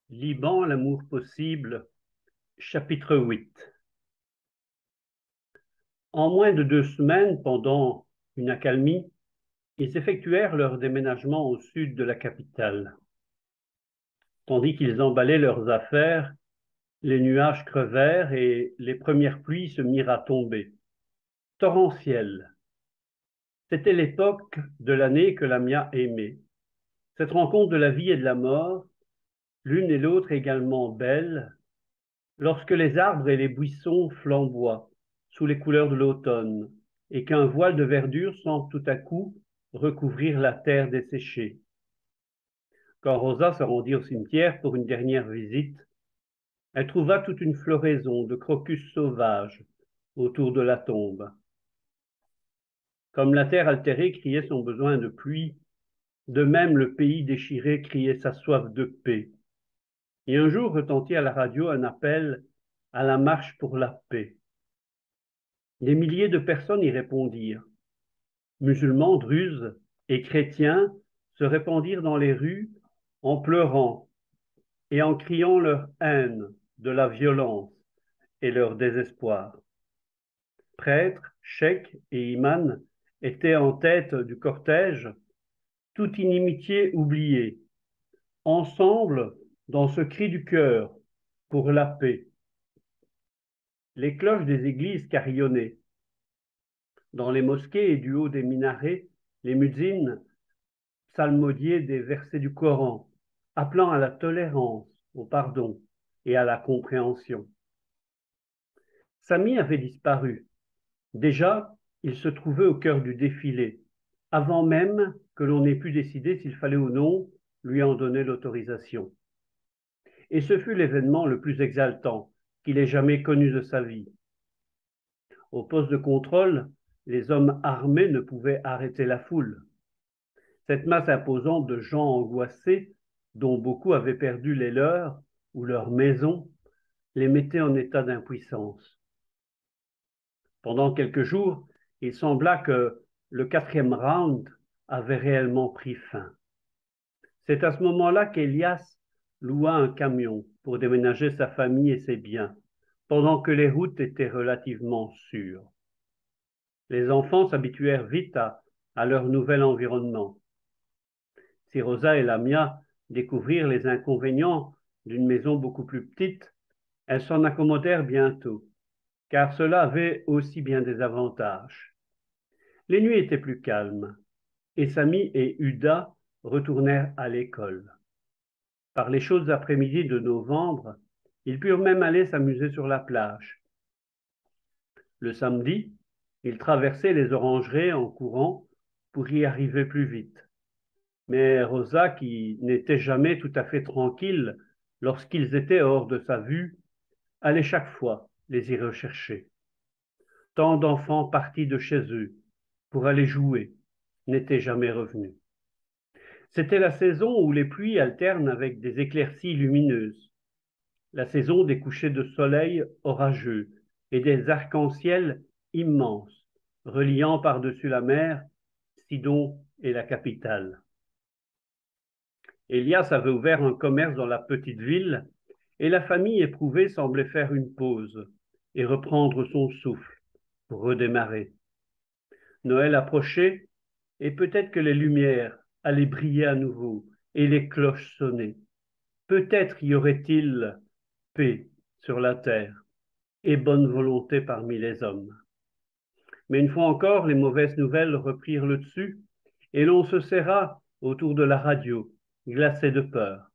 Liban, l'amour possible, chapitre 8. En moins de 2 semaines, pendant une accalmie, ils effectuèrent leur déménagement au sud de la capitale. Tandis qu'ils emballaient leurs affaires, les nuages crevèrent et les premières pluies se mirent à tomber, torrentielles. C'était l'époque de l'année que Lamia aimait. Cette rencontre de la vie et de la mort, l'une et l'autre également belle, lorsque les arbres et les buissons flamboient sous les couleurs de l'automne et qu'un voile de verdure semble tout à coup recouvrir la terre desséchée. Quand Rosa se rendit au cimetière pour une dernière visite, elle trouva toute une floraison de crocus sauvages autour de la tombe. Comme la terre altérée criait son besoin de pluie, de même le pays déchiré criait sa soif de paix. Et un jour retentit à la radio un appel à la marche pour la paix. Des milliers de personnes y répondirent. Musulmans, druzes et chrétiens se répandirent dans les rues en pleurant et en criant leur haine de la violence et leur désespoir. Prêtres, cheikhs et imams étaient en tête du cortège, toute inimitié oubliée, ensemble dans ce cri du cœur pour la paix. Les cloches des églises carillonnaient. Dans les mosquées et du haut des minarets, les muezzins psalmodier des versets du Coran, appelant à la tolérance, au pardon et à la compréhension. Samy avait disparu. Déjà, il se trouvait au cœur du défilé, avant même que l'on ait pu décider s'il fallait ou non lui en donner l'autorisation. Et ce fut l'événement le plus exaltant qu'il ait jamais connu de sa vie. Au poste de contrôle, les hommes armés ne pouvaient arrêter la foule. Cette masse imposante de gens angoissés, dont beaucoup avaient perdu les leurs ou leurs maisons, les mettait en état d'impuissance. Pendant quelques jours, il sembla que le 4e round avait réellement pris fin. C'est à ce moment-là qu'Elias loua un camion pour déménager sa famille et ses biens, pendant que les routes étaient relativement sûres. Les enfants s'habituèrent vite à leur nouvel environnement. Si Rosa et Lamia découvrirent les inconvénients d'une maison beaucoup plus petite, elles s'en accommodèrent bientôt, car cela avait aussi bien des avantages. Les nuits étaient plus calmes, et Samy et Huda retournèrent à l'école. Par les chaudes après-midi de novembre, ils purent même aller s'amuser sur la plage. Le samedi, ils traversaient les orangeries en courant pour y arriver plus vite. Mais Rosa, qui n'était jamais tout à fait tranquille lorsqu'ils étaient hors de sa vue, allait chaque fois les y rechercher. Tant d'enfants partis de chez eux pour aller jouer n'étaient jamais revenus. C'était la saison où les pluies alternent avec des éclaircies lumineuses, la saison des couchers de soleil orageux et des arcs-en-ciel immenses, reliant par-dessus la mer Sidon et la capitale. Elias avait ouvert un commerce dans la petite ville et la famille éprouvée semblait faire une pause et reprendre son souffle pour redémarrer. Noël approchait et peut-être que les lumières allaient briller à nouveau et les cloches sonner. Peut-être y aurait-il paix sur la terre et bonne volonté parmi les hommes. Mais une fois encore, les mauvaises nouvelles reprirent le dessus et l'on se serra autour de la radio, glacé de peur.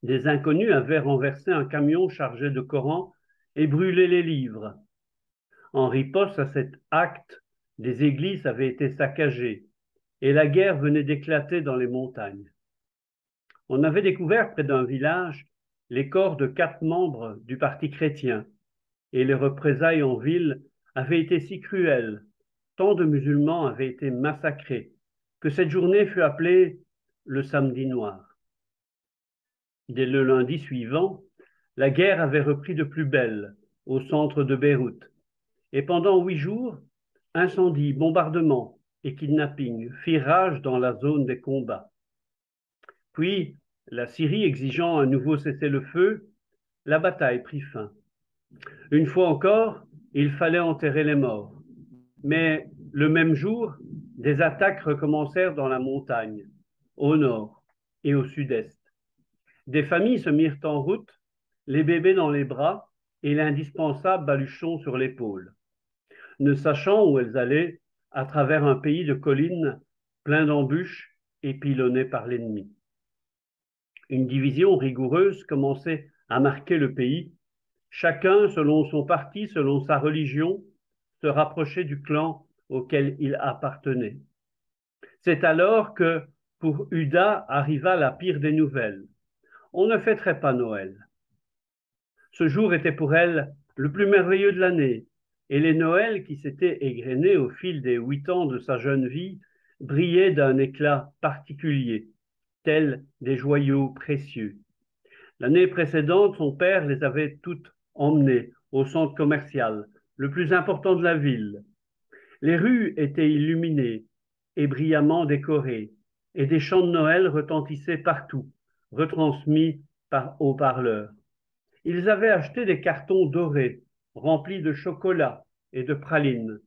Des inconnus avaient renversé un camion chargé de Coran et brûlé les livres. En riposte à cet acte, des églises avaient été saccagées et la guerre venait d'éclater dans les montagnes. On avait découvert près d'un village les corps de 4 membres du parti chrétien et les représailles en ville avaient été si cruelles, tant de musulmans avaient été massacrés, que cette journée fut appelée le samedi noir. Dès le lundi suivant, la guerre avait repris de plus belle au centre de Beyrouth, et pendant 8 jours, incendies, bombardements et kidnappings firent rage dans la zone des combats. Puis, La Syrie exigeant un nouveau cessez-le-feu, la bataille prit fin. Une fois encore, il fallait enterrer les morts. Mais le même jour, des attaques recommencèrent dans la montagne, au nord et au sud-est. Des familles se mirent en route, les bébés dans les bras et l'indispensable baluchon sur l'épaule, ne sachant où elles allaient à travers un pays de collines plein d'embûches et pilonné par l'ennemi. Une division rigoureuse commençait à marquer le pays, chacun selon son parti, selon sa religion, se rapprochait du clan auquel il appartenait. C'est alors que, pour Uda, arriva la pire des nouvelles. On ne fêterait pas Noël. Ce jour était pour elle le plus merveilleux de l'année, et les Noëls qui s'étaient égrenés au fil des 8 ans de sa jeune vie brillaient d'un éclat particulier, tels des joyaux précieux. L'année précédente, son père les avait toutes emmenées au centre commercial, le plus important de la ville. Les rues étaient illuminées et brillamment décorées, et des chants de Noël retentissaient partout, retransmis par haut-parleurs. Ils avaient acheté des cartons dorés, remplis de chocolat et de pralines.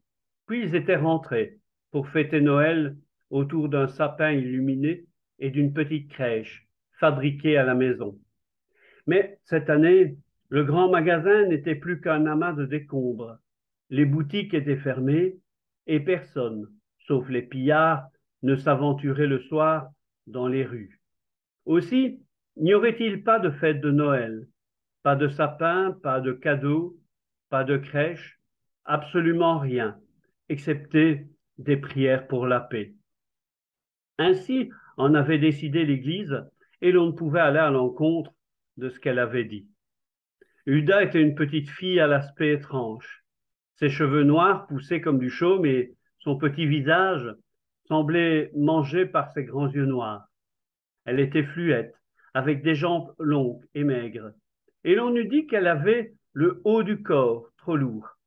Puis ils étaient rentrés pour fêter Noël autour d'un sapin illuminé et d'une petite crèche fabriquée à la maison. Mais cette année, le grand magasin n'était plus qu'un amas de décombres. Les boutiques étaient fermées et personne, sauf les pillards, ne s'aventurait le soir dans les rues. Aussi, n'y aurait-il pas de fête de Noël? Pas de sapin, pas de cadeaux, pas de crèche, absolument rien, excepté des prières pour la paix. Ainsi en avait décidé l'Église et l'on ne pouvait aller à l'encontre de ce qu'elle avait dit. Uda était une petite fille à l'aspect étrange. Ses cheveux noirs poussaient comme du chaume et son petit visage semblait mangé par ses grands yeux noirs. Elle était fluette, avec des jambes longues et maigres, et l'on eût dit qu'elle avait le haut du corps trop lourd.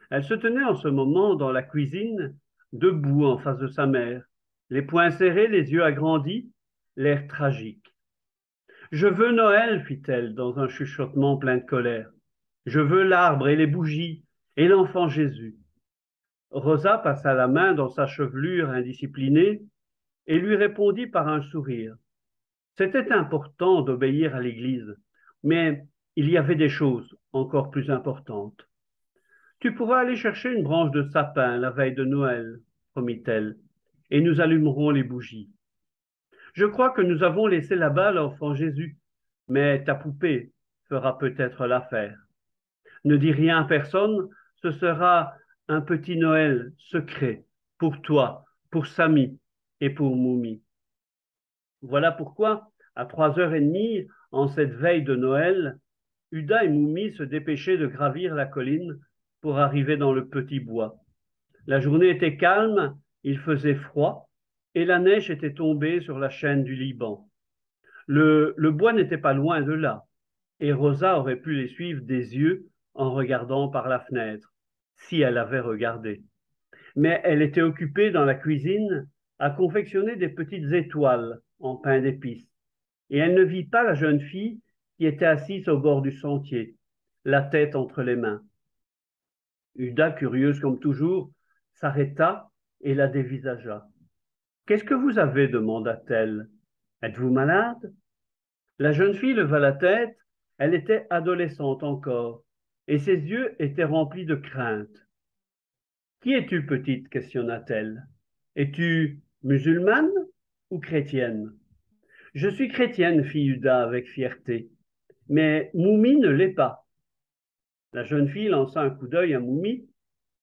Elle se tenait en ce moment dans la cuisine, debout en face de sa mère, les poings serrés, les yeux agrandis, l'air tragique. « Je veux Noël, fit-elle dans un chuchotement plein de colère. Je veux l'arbre et les bougies et l'enfant Jésus. Rosa passa la main dans sa chevelure indisciplinée et lui répondit par un sourire. C'était important d'obéir à l'Église, mais il y avait des choses encore plus importantes. Tu pourras aller chercher une branche de sapin la veille de Noël, promit-elle, et nous allumerons les bougies. Je crois que nous avons laissé là-bas l'enfant Jésus, mais ta poupée fera peut-être l'affaire. Ne dis rien à personne, ce sera un petit Noël secret pour toi, pour Samy et pour Moumi. Voilà pourquoi, à 3h30, en cette veille de Noël, Uda et Moumi se dépêchaient de gravir la colline pour arriver dans le petit bois. La journée était calme, il faisait froid, et la neige était tombée sur la chaîne du Liban. Le bois n'était pas loin de là, et Rosa aurait pu les suivre des yeux en regardant par la fenêtre, si elle avait regardé. Mais elle était occupée dans la cuisine à confectionner des petites étoiles en pain d'épices, et elle ne vit pas la jeune fille qui était assise au bord du sentier, la tête entre les mains. Uda, curieuse comme toujours, s'arrêta et la dévisagea. « Qu'est-ce que vous avez » demanda-t-elle. « Êtes-vous malade ?» La jeune fille leva la tête, elle était adolescente encore, et ses yeux étaient remplis de crainte. « Qui es-tu, petite » questionna-t-elle. « Es-tu musulmane ou chrétienne ?»« Je suis chrétienne, fit Uda avec fierté, mais Moumi ne l'est pas. » La jeune fille lança un coup d'œil à Moumi.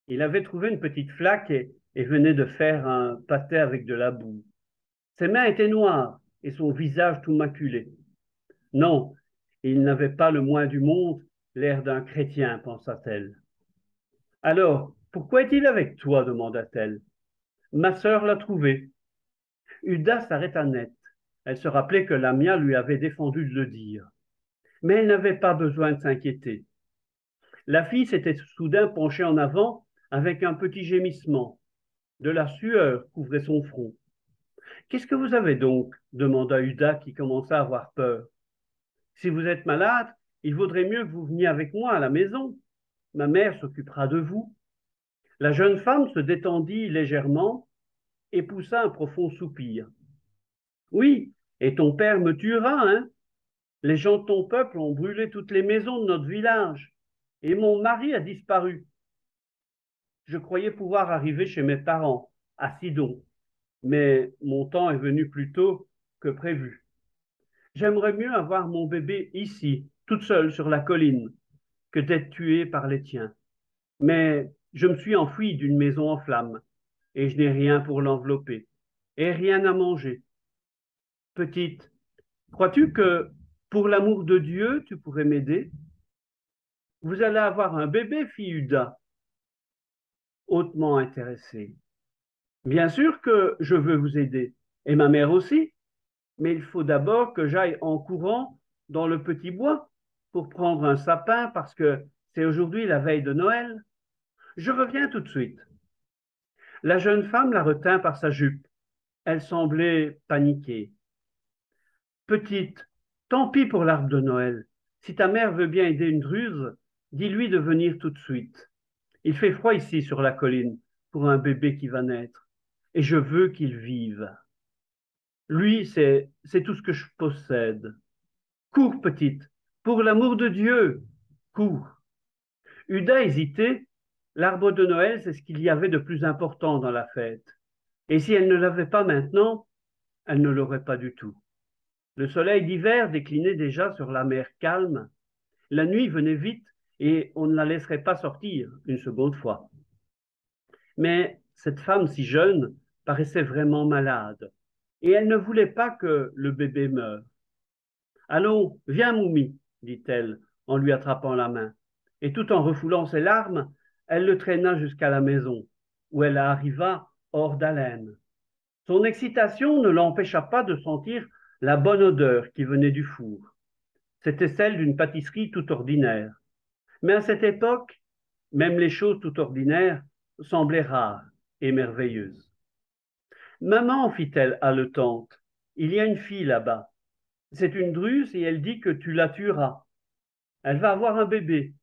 Il avait trouvé une petite flaque et venait de faire un pâté avec de la boue. Ses mains étaient noires et son visage tout maculé. Non, il n'avait pas le moins du monde l'air d'un chrétien, pensa-t-elle. Alors, pourquoi est-il avec toi demanda-t-elle. Ma sœur l'a trouvé. Uda s'arrêta net. Elle se rappelait que Lamia lui avait défendu de le dire. Mais elle n'avait pas besoin de s'inquiéter. La fille s'était soudain penchée en avant avec un petit gémissement. De la sueur couvrait son front. Qu'est-ce que vous avez donc? Demanda Huda qui commença à avoir peur. Si vous êtes malade, il vaudrait mieux que vous veniez avec moi à la maison. Ma mère s'occupera de vous. La jeune femme se détendit légèrement et poussa un profond soupir. Oui, et ton père me tuera, hein? Les gens de ton peuple ont brûlé toutes les maisons de notre village, et mon mari a disparu. Je croyais pouvoir arriver chez mes parents, à Sidon, mais mon temps est venu plus tôt que prévu. J'aimerais mieux avoir mon bébé ici, toute seule sur la colline, que d'être tuée par les tiens. Mais je me suis enfui d'une maison en flammes, et je n'ai rien pour l'envelopper, et rien à manger. Petite, crois-tu que, pour l'amour de Dieu, tu pourrais m'aider? Vous allez avoir un bébé, fit Huda, hautement intéressée. Bien sûr que je veux vous aider, et ma mère aussi, mais il faut d'abord que j'aille en courant dans le petit bois pour prendre un sapin parce que c'est aujourd'hui la veille de Noël. Je reviens tout de suite. La jeune femme la retint par sa jupe. Elle semblait paniquée. Petite, tant pis pour l'arbre de Noël. Si ta mère veut bien aider une druse, dis-lui de venir tout de suite. Il fait froid ici sur la colline pour un bébé qui va naître, et je veux qu'il vive. Lui, c'est tout ce que je possède. Cours, petite, pour l'amour de Dieu, cours. Huda hésitait. L'arbre de Noël, c'est ce qu'il y avait de plus important dans la fête. Et si elle ne l'avait pas maintenant, elle ne l'aurait pas du tout. Le soleil d'hiver déclinait déjà sur la mer calme. La nuit venait vite et on ne la laisserait pas sortir une seconde fois. Mais cette femme si jeune paraissait vraiment malade et elle ne voulait pas que le bébé meure. Allons, viens, Moumi, dit-elle en lui attrapant la main. Et tout en refoulant ses larmes, elle le traîna jusqu'à la maison, où elle arriva hors d'haleine. Son excitation ne l'empêcha pas de sentir la bonne odeur qui venait du four. C'était celle d'une pâtisserie tout ordinaire. Mais à cette époque, même les choses tout ordinaires semblaient rares et merveilleuses. Maman, fit-elle haletante, il y a une fille là-bas. C'est une druse et elle dit que tu la tueras. Elle va avoir un bébé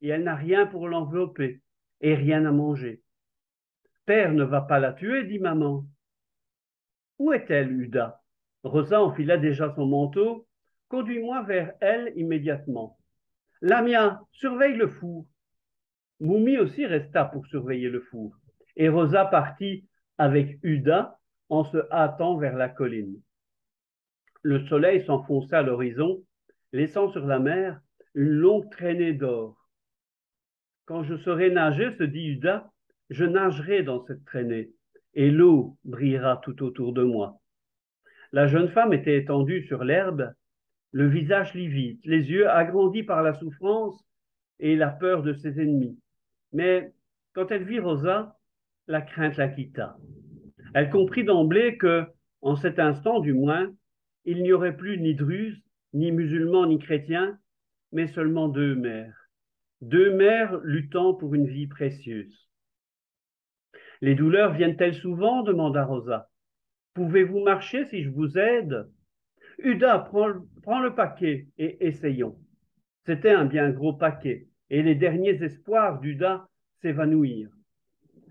et elle n'a rien pour l'envelopper et rien à manger. Père ne va pas la tuer, dit maman. Où est-elle, Huda? Rosa enfila déjà son manteau. Conduis-moi vers elle immédiatement. Lamia, surveille le four. Moumi aussi resta pour surveiller le four. Et Rosa partit avec Huda en se hâtant vers la colline. Le soleil s'enfonça à l'horizon, laissant sur la mer une longue traînée d'or. Quand je saurai nager, se dit Huda, je nagerai dans cette traînée, et l'eau brillera tout autour de moi. La jeune femme était étendue sur l'herbe, le visage livide, les yeux agrandis par la souffrance et la peur de ses ennemis. Mais quand elle vit Rosa, la crainte la quitta. Elle comprit d'emblée que, en cet instant du moins, il n'y aurait plus ni druzes, ni musulmans, ni chrétiens, mais seulement deux mères luttant pour une vie précieuse. Les douleurs viennent-elles souvent? Demanda Rosa. Pouvez-vous marcher si je vous aide? Huda, prends le paquet et essayons. C'était un bien gros paquet, et les derniers espoirs d'Huda s'évanouirent.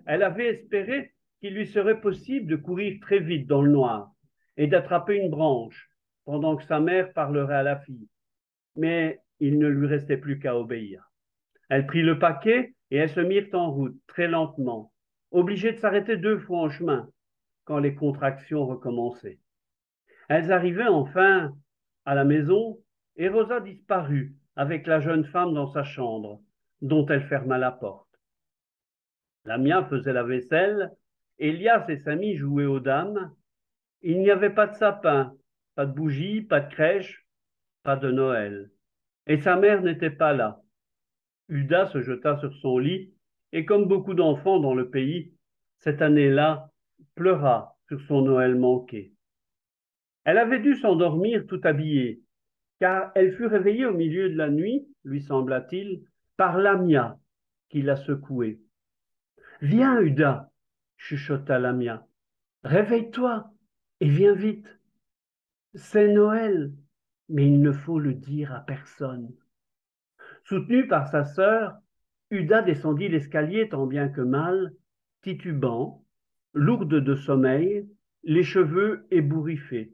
Elle avait espéré qu'il lui serait possible de courir très vite dans le noir et d'attraper une branche pendant que sa mère parlerait à la fille. Mais il ne lui restait plus qu'à obéir. Elle prit le paquet et elles se mirent en route, très lentement, obligées de s'arrêter 2 fois en chemin quand les contractions recommençaient. Elles arrivaient enfin à la maison et Rosa disparut avec la jeune femme dans sa chambre, dont elle ferma la porte. Lamia faisait la vaisselle, Elias et Samy jouaient aux dames. Il n'y avait pas de sapin, pas de bougies, pas de crèche, pas de Noël. Et sa mère n'était pas là. Huda se jeta sur son lit et, comme beaucoup d'enfants dans le pays, cette année-là, pleura sur son Noël manqué. Elle avait dû s'endormir tout habillée, car elle fut réveillée au milieu de la nuit, lui sembla-t-il, par Lamia qui la secouait. Viens, Huda, chuchota Lamia. Réveille-toi. Et viens vite, c'est Noël, mais il ne faut le dire à personne. Soutenu par sa sœur, Uda descendit l'escalier tant bien que mal, titubant, lourde de sommeil, les cheveux ébouriffés.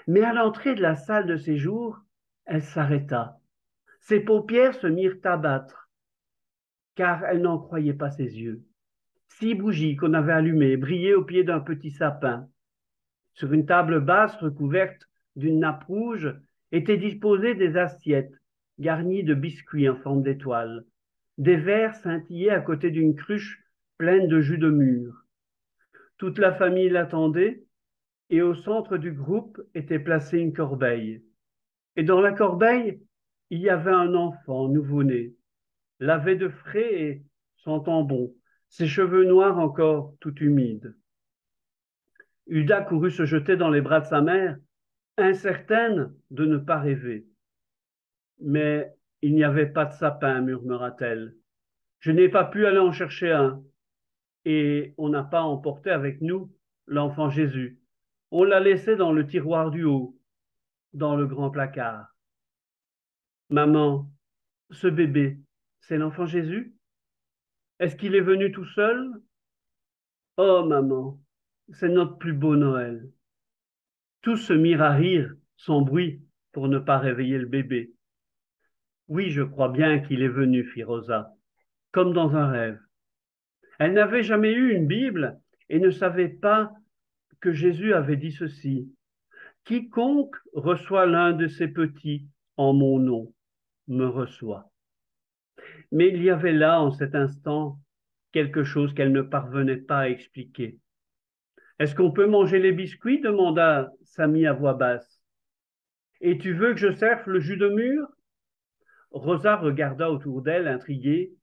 Mais à l'entrée de la salle de séjour, elle s'arrêta. Ses paupières se mirent à battre, car elle n'en croyait pas ses yeux. 6 bougies qu'on avait allumées brillaient au pied d'un petit sapin. Sur une table basse recouverte d'une nappe rouge étaient disposées des assiettes garnies de biscuits en forme d'étoile. Des verres scintillaient à côté d'une cruche pleine de jus de mûre. Toute la famille l'attendait et au centre du groupe était placée une corbeille. Et dans la corbeille, il y avait un enfant nouveau-né, lavé de frais et sentant bon, ses cheveux noirs encore tout humides. Uda courut se jeter dans les bras de sa mère, incertaine de ne pas rêver. Mais il n'y avait pas de sapin, murmura-t-elle. Je n'ai pas pu aller en chercher un, et on n'a pas emporté avec nous l'enfant Jésus. On l'a laissé dans le tiroir du haut, dans le grand placard. Maman, ce bébé, c'est l'enfant Jésus? Est-ce qu'il est venu tout seul? Oh, maman, c'est notre plus beau Noël. Tous se mirent à rire sans bruit pour ne pas réveiller le bébé. Oui, je crois bien qu'il est venu, fit Rosa, comme dans un rêve. Elle n'avait jamais eu une Bible et ne savait pas que Jésus avait dit ceci. Quiconque reçoit l'un de ces petits en mon nom me reçoit. Mais il y avait là, en cet instant, quelque chose qu'elle ne parvenait pas à expliquer. Est-ce qu'on peut manger les biscuits demanda Samy à voix basse. Et tu veux que je serve le jus de mûre? Rosa regarda autour d'elle, intriguée.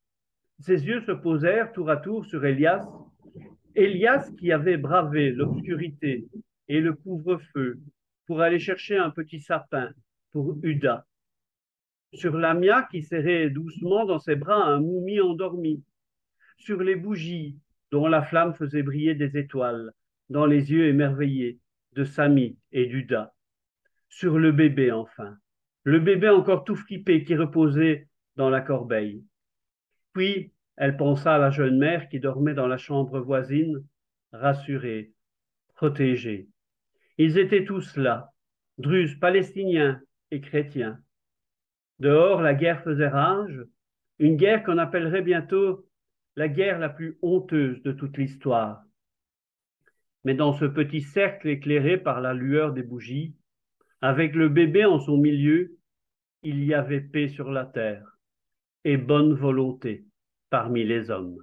Ses yeux se posèrent tour à tour sur Elias. Elias qui avait bravé l'obscurité et le couvre-feu pour aller chercher un petit sapin pour Uda. Sur Lamia qui serrait doucement dans ses bras un moumi endormi. Sur les bougies dont la flamme faisait briller des étoiles dans les yeux émerveillés de Samy et d'Uda. Sur le bébé enfin. Le bébé encore tout fripé qui reposait dans la corbeille. Puis, elle pensa à la jeune mère qui dormait dans la chambre voisine, rassurée, protégée. Ils étaient tous là, druzes, palestiniens et chrétiens. Dehors, la guerre faisait rage, une guerre qu'on appellerait bientôt la guerre la plus honteuse de toute l'histoire. Mais dans ce petit cercle éclairé par la lueur des bougies, avec le bébé en son milieu, il y avait paix sur la terre et bonne volonté parmi les hommes.